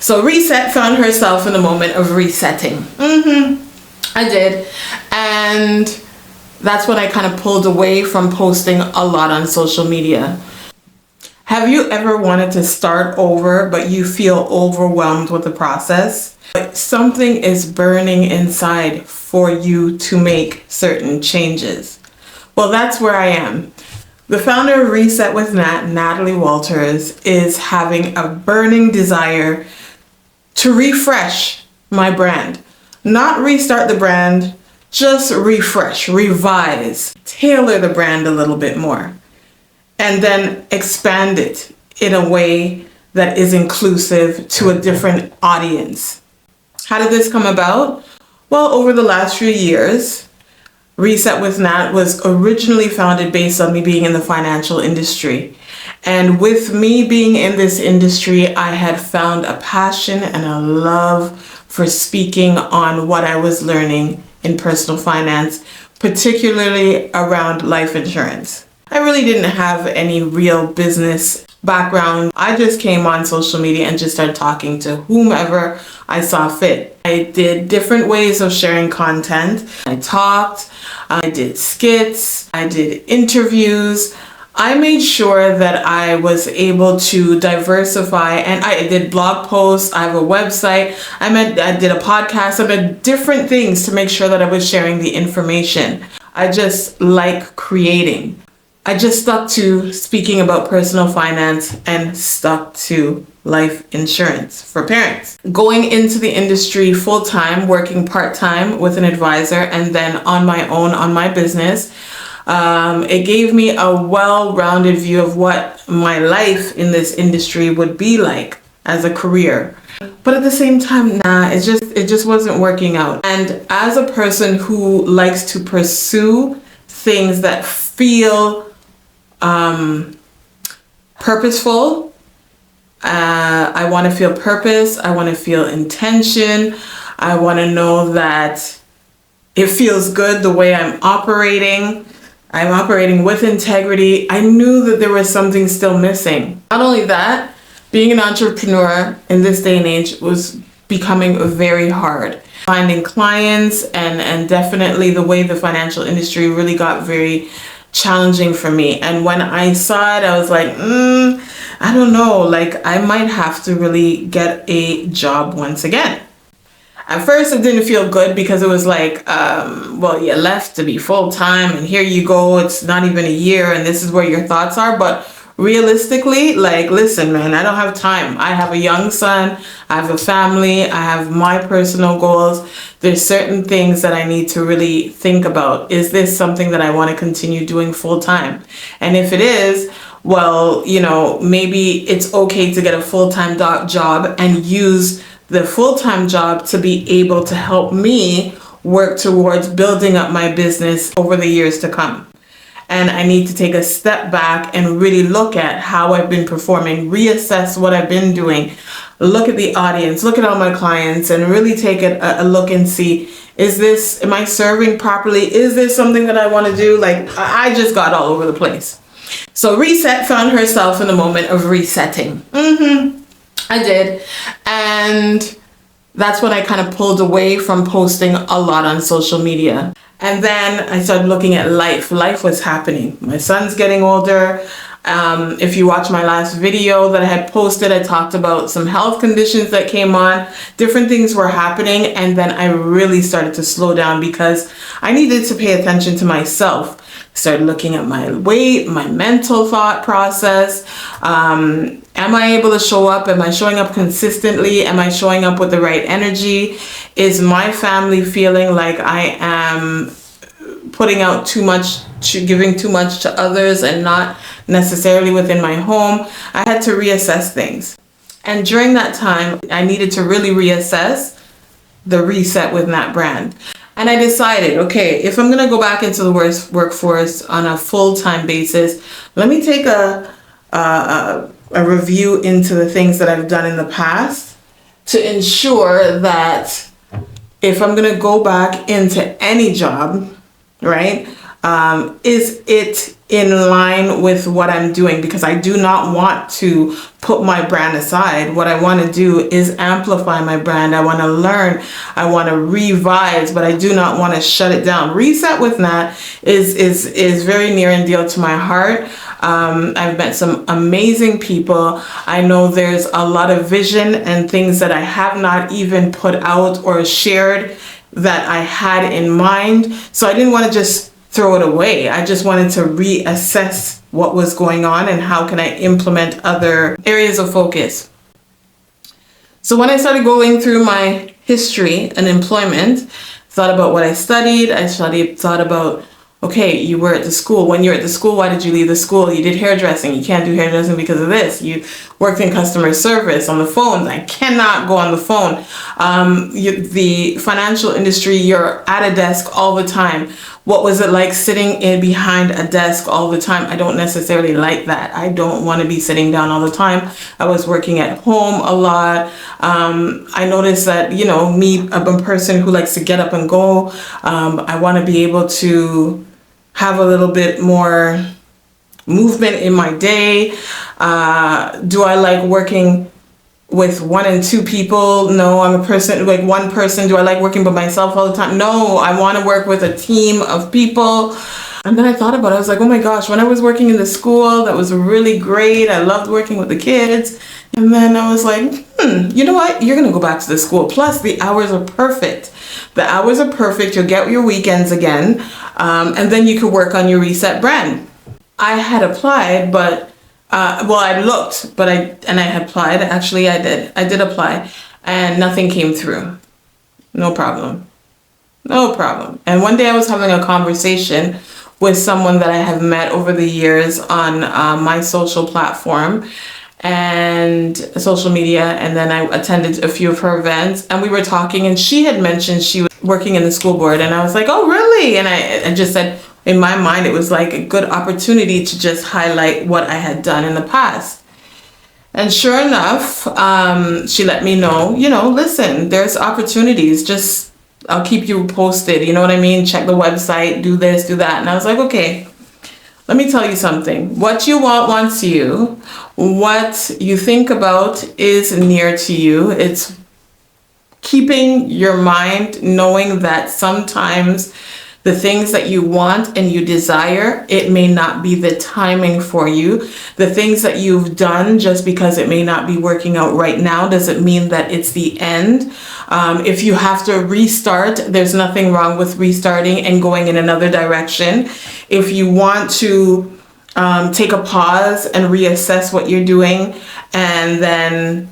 So Reset found herself in the moment of resetting. I did. And that's when I kind of pulled away from posting a lot on social media. Have you ever wanted to start over, but you feel overwhelmed with the process? Something is burning inside for you to make certain changes. Well, that's where I am. The founder of Reset with Natalie Walters, is having a burning desire to refresh my brand. Not restart the brand, just refresh, revise, tailor the brand a little bit more, and then expand it in a way that is inclusive to a different audience. How did this come about? Well, over the last few years, Reset with Nat was originally founded based on me being in the financial industry. And with me being in this industry, I had found a passion and a love for speaking on what I was learning in personal finance, particularly around life insurance. I really didn't have any real business background. I just came on social media and just started talking to whomever I saw fit. I did different ways of sharing content. I talked, I did skits, I did interviews. I made sure that I was able to diversify, and I did blog posts, I have a website, I did a podcast, I did different things to make sure that I was sharing the information. I just like creating. I just stuck to speaking about personal finance and stuck to life insurance for parents. Going into the industry full-time, working part-time with an advisor, and then on my own, on my business, it gave me a well-rounded view of what my life in this industry would be like as a career. But at the same time, it just wasn't working out. And as a person who likes to pursue things that feel purposeful, I want to feel purpose, I want to feel intention, I want to know that it feels good the way I'm operating with integrity. I knew that there was something still missing. Not only that, being an entrepreneur in this day and age was becoming very hard. Finding clients and definitely the way the financial industry really got very challenging for me. And when I saw it, I was like, I don't know, like I might have to really get a job once again. At first it didn't feel good because it was like, well, you left to be full-time and here you go, it's not even a year and this is where your thoughts are. But realistically, like, listen, man, I don't have time. I have a young son, I have a family, I have my personal goals. There's certain things that I need to really think about. Is this something that I want to continue doing full-time? And if it is, well, you know, maybe it's okay to get a full-time job and use the full-time job to be able to help me work towards building up my business over the years to come. And I need to take a step back and really look at how I've been performing, reassess what I've been doing, look at the audience, look at all my clients, and really take a look and see, am I serving properly? Is this something that I want to do? Like, I just got all over the place. So Reset found herself in the moment of resetting. I did. And that's when I kind of pulled away from posting a lot on social media. And then I started looking at life. Life was happening. My son's getting older. If you watch my last video that I had posted, I talked about some health conditions that came on. Different things were happening. And then I really started to slow down because I needed to pay attention to myself. Started looking at my weight, my mental thought process. Am I able to show up? Am I showing up consistently? Am I showing up with the right energy? Is my family feeling like I am putting out too much, giving too much to others and not necessarily within my home? I had to reassess things. And during that time, I needed to really reassess the Reset with Nat brand. And I decided, okay, if I'm going to go back into the workforce on a full-time basis, let me take a review into the things that I've done in the past to ensure that if I'm going to go back into any job, right, is it in line with what I'm doing, because I do not want to put my brand aside. What I want to do is amplify my brand. I want to learn. I want to revise, but I do not want to shut it down. Reset with Nat is very near and dear to my heart. I've met some amazing people. I know there's a lot of vision and things that I have not even put out or shared that I had in mind. So I didn't want to just throw it away. I just wanted to reassess what was going on and how can I implement other areas of focus. So when I started going through my history and employment, thought about what I studied. Thought about, okay, you were at the school. When you're at the school, why did you leave the school? You did hairdressing. You can't do hairdressing because of this. You worked in customer service on the phones. I cannot go on the phone. The financial industry, you're at a desk all the time. What was it like sitting in behind a desk all the time? I don't necessarily like that. I don't want to be sitting down all the time. I was working at home a lot. I noticed that, me, I'm a person who likes to get up and go. I want to be able to have a little bit more movement in my day. Do I like working with 1 and 2 people? No, I'm a person, like one person. Do I like working by myself all the time? No, I want to work with a team of people. And then I thought about it. I was like, oh my gosh, when I was working in the school, that was really great. I loved working with the kids. And then I was like, you know what? You're going to go back to the school. Plus, the hours are perfect. The hours are perfect. You'll get your weekends again. And then you could work on your reset brand. I had applied, but I looked, but I had applied. Actually, I did apply, and nothing came through. No problem. And one day I was having a conversation with someone that I have met over the years on my social platform and social media, and then I attended a few of her events, and we were talking, and she had mentioned she was working in the school board, and I was like, oh really? And I just said, in my mind, it was like a good opportunity to just highlight what I had done in the past. And sure enough, she let me know, listen, there's opportunities. Just, I'll keep you posted. You know what I mean? Check the website, do this, do that. And I was like, okay, let me tell you something. What you want wants you. What you think about is near to you. It's keeping your mind knowing that sometimes the things that you want and you desire, it may not be the timing for you. The things that you've done, just because it may not be working out right now, doesn't mean that it's the end. If you have to restart, there's nothing wrong with restarting and going in another direction. If you want to take a pause and reassess what you're doing and then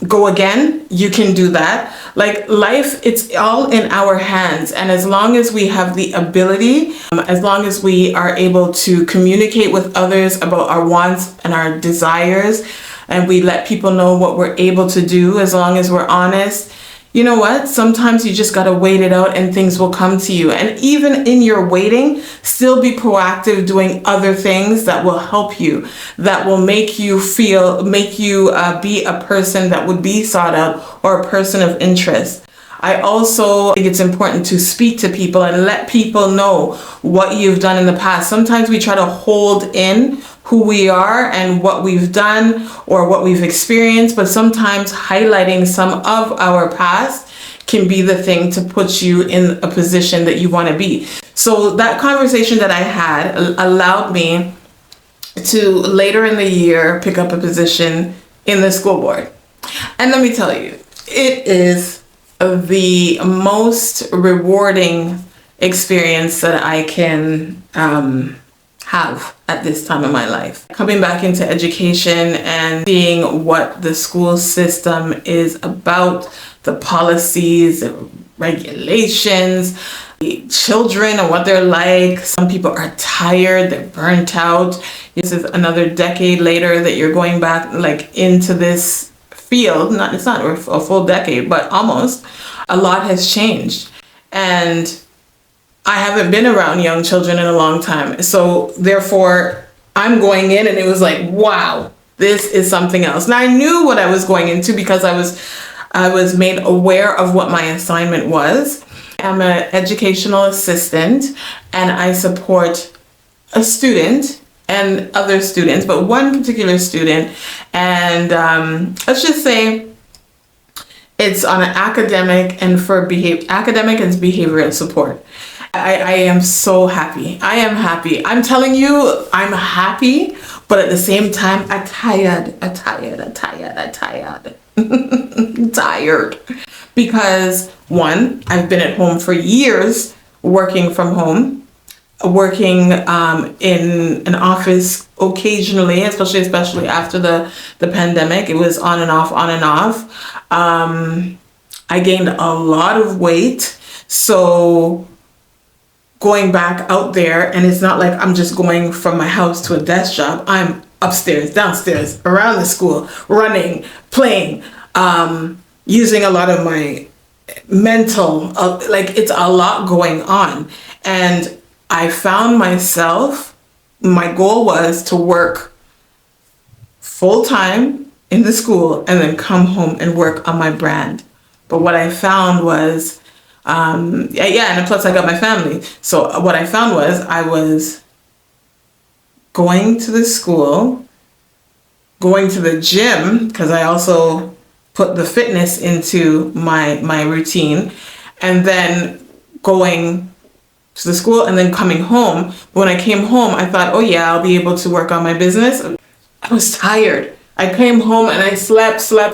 go again, you can do that. Like life, it's all in our hands. And as long as we have the ability, as long as we are able to communicate with others about our wants and our desires, and we let people know what we're able to do, as long as we're honest, you know what? Sometimes you just got to wait it out and things will come to you. And even in your waiting, still be proactive doing other things that will help you, that will make you be a person that would be sought out or a person of interest. I also think it's important to speak to people and let people know what you've done in the past. Sometimes we try to hold in who we are and what we've done or what we've experienced, but sometimes highlighting some of our past can be the thing to put you in a position that you want to be. So that conversation that I had allowed me to later in the year pick up a position in the school board. And let me tell you, it is the most rewarding experience that I can have at this time in my life. Coming back into education and seeing what the school system is about, the policies, the regulations, the children and what they're like. Some people are tired, they're burnt out. This is another decade later that you're going back like into this field. It's not a full decade, but almost. A lot has changed. And I haven't been around young children in a long time. So therefore, I'm going in and it was like, wow, this is something else. Now I knew what I was going into because I was made aware of what my assignment was. And am an educational assistant and I support a student and other students, but one particular student. And let's just say it's on an academic and academic and behavioral support. I am so happy. I am happy. I'm telling you, I'm happy, but at the same time, I'm tired. Tired. Because one, I've been at home for years working from home, working in an office occasionally, especially after the pandemic. It was on and off. I gained a lot of weight. So going back out there, and it's not like I'm just going from my house to a desk job. I'm upstairs, downstairs, around the school, running, playing, using a lot of my mental, it's a lot going on. And I found myself, my goal was to work full time in the school and then come home and work on my brand. But what I found was, and plus I got my family. So what I found was I was going to the school, going to the gym, because I also put the fitness into my routine, and then going to the school and then coming home. When I came home, I thought, oh yeah, I'll be able to work on my business. I was tired. I came home and I slept. I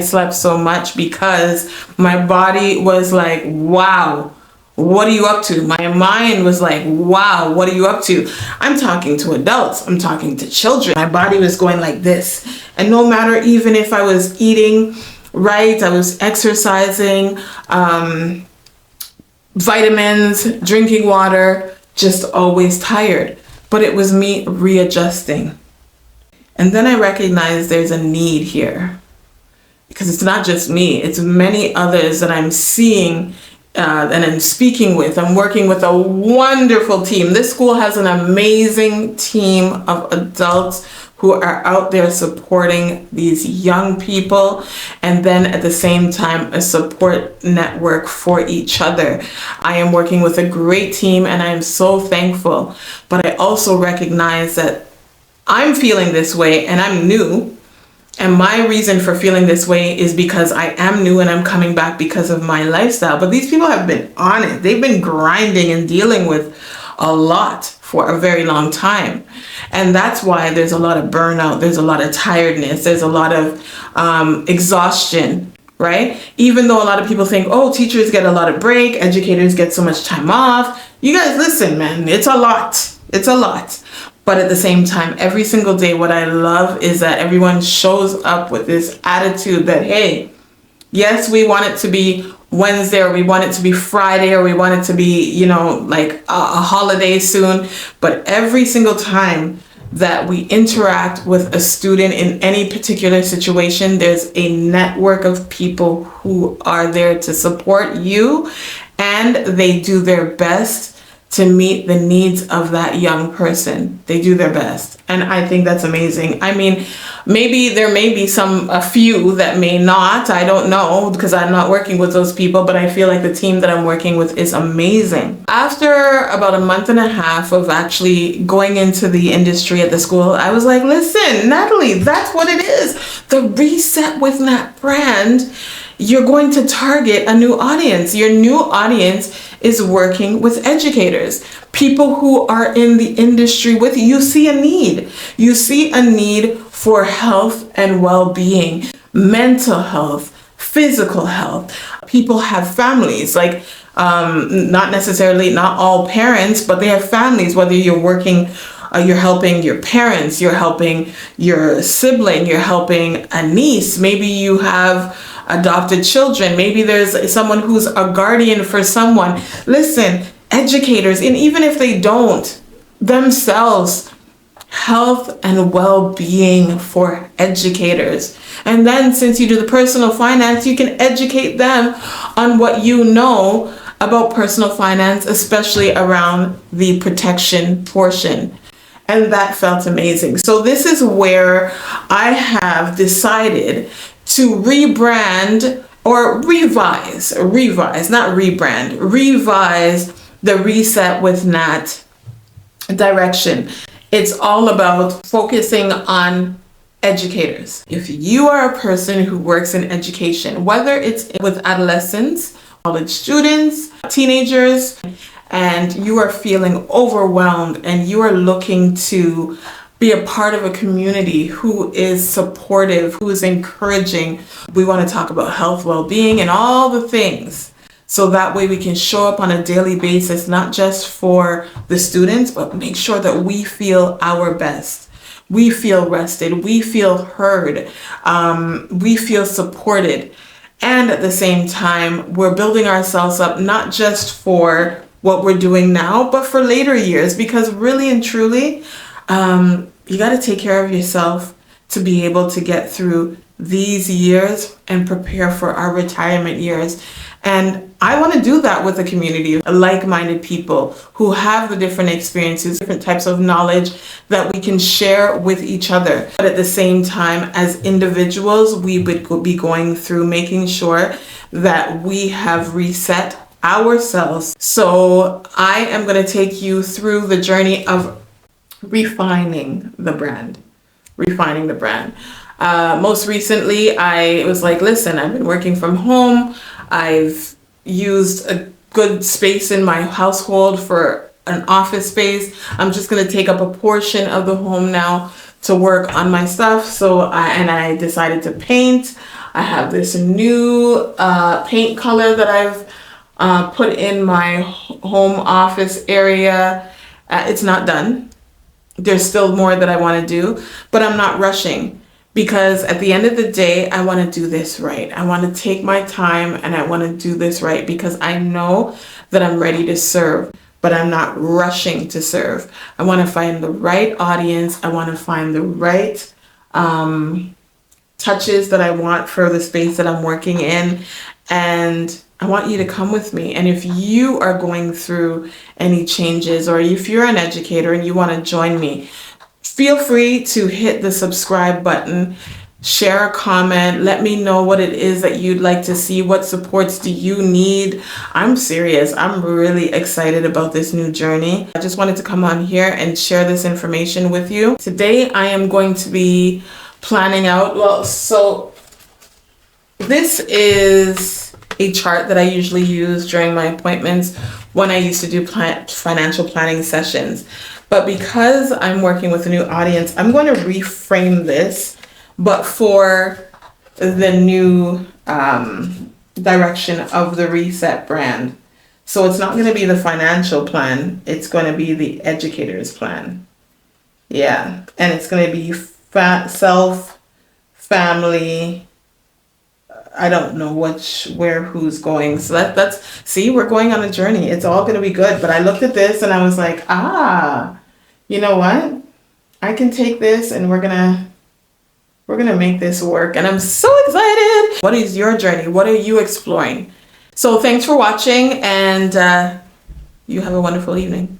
slept so much because my body was like, wow, what are you up to? My mind was like, wow, what are you up to? I'm talking to adults. I'm talking to children. My body was going like this. And no matter even if I was eating right, I was exercising, vitamins, drinking water, just always tired. But it was me readjusting. And then I recognized there's a need here, because it's not just me, it's many others that I'm seeing and I'm speaking with. I'm working with a wonderful team. This school has an amazing team of adults who are out there supporting these young people, and then at the same time a support network for each other. I am working with a great team and I am so thankful, but I also recognize that I'm feeling this way and I'm new. And my reason for feeling this way is because I am new and I'm coming back because of my lifestyle. But these people have been on it. They've been grinding and dealing with a lot for a very long time. And that's why there's a lot of burnout. There's a lot of tiredness. There's a lot of exhaustion, right? Even though a lot of people think, oh, teachers get a lot of break, educators get so much time off. You guys listen, man, it's a lot. It's a lot. But at the same time, every single day, what I love is that everyone shows up with this attitude that, hey, yes, we want it to be Wednesday, or we want it to be Friday, or we want it to be, like a holiday soon. But every single time that we interact with a student in any particular situation, there's a network of people who are there to support you, and they do their best to meet the needs of that young person. They do their best. And I think that's amazing. I mean, maybe there may be a few that may not, I don't know, because I'm not working with those people, but I feel like the team that I'm working with is amazing. After about a month and a half of actually going into the industry at the school, I was like, listen, Natalie, that's what it is. The reset with Nat brand, you're going to target a new audience. Your new audience is working with educators, people who are in the industry with you. You see a need. You see a need for health and well-being, mental health, physical health. People have families, not all parents, but they have families, whether you're working, you're helping your parents, you're helping your sibling, you're helping a niece, maybe you have adopted children, maybe there's someone who's a guardian for someone. Listen, educators, and even if they don't themselves, health and well-being for educators. And then since you do the personal finance, you can educate them on what you know about personal finance, especially around the protection portion. And that felt amazing. So this is where I have decided to rebrand or revise, not rebrand, revise the Reset with Nat direction. It's all about focusing on educators. If you are a person who works in education, whether it's with adolescents, college students, teenagers, and you are feeling overwhelmed and you are looking to be a part of a community who is supportive, who is encouraging, we want to talk about health, well-being, and all the things. So that way we can show up on a daily basis, not just for the students, but make sure that we feel our best. We feel rested, we feel heard, we feel supported. And at the same time, we're building ourselves up not just for what we're doing now, but for later years, because really and truly, you got to take care of yourself to be able to get through these years and prepare for our retirement years. And I want to do that with a community of like-minded people who have the different experiences, different types of knowledge that we can share with each other. But at the same time, as individuals, we would be going through making sure that we have reset ourselves. So I am going to take you through the journey of refining the brand. Most recently, I was like, listen, I've been working from home. I've used a good space in my household for an office space. I'm just going to take up a portion of the home now to work on my stuff. So I decided to paint. I have this new paint color that I've put in my home office area. It's not done. There's still more that I want to do, but I'm not rushing. Because at the end of the day, I want to do this right. I want to take my time and I want to do this right because I know that I'm ready to serve, but I'm not rushing to serve. I want to find the right audience. I want to find the right touches that I want for the space that I'm working in. And I want you to come with me. And if you are going through any changes, or if you're an educator and you want to join me, feel free to hit the subscribe button, share a comment, let me know what it is that you'd like to see, what supports do you need. I'm serious, I'm really excited about this new journey. I just wanted to come on here and share this information with you. Today I am going to be planning out, so this is a chart that I usually use during my appointments when I used to do financial planning sessions. But because I'm working with a new audience, I'm going to reframe this, but for the new direction of the Reset brand. So it's not going to be the financial plan. It's going to be the educator's plan. Yeah. And it's going to be self, family. I don't know where, who's going. So that's, see, we're going on a journey. It's all going to be good. But I looked at this and I was like, you know what? I can take this and we're gonna make this work. And I'm so excited. What is your journey? What are you exploring? So thanks for watching, and you have a wonderful evening.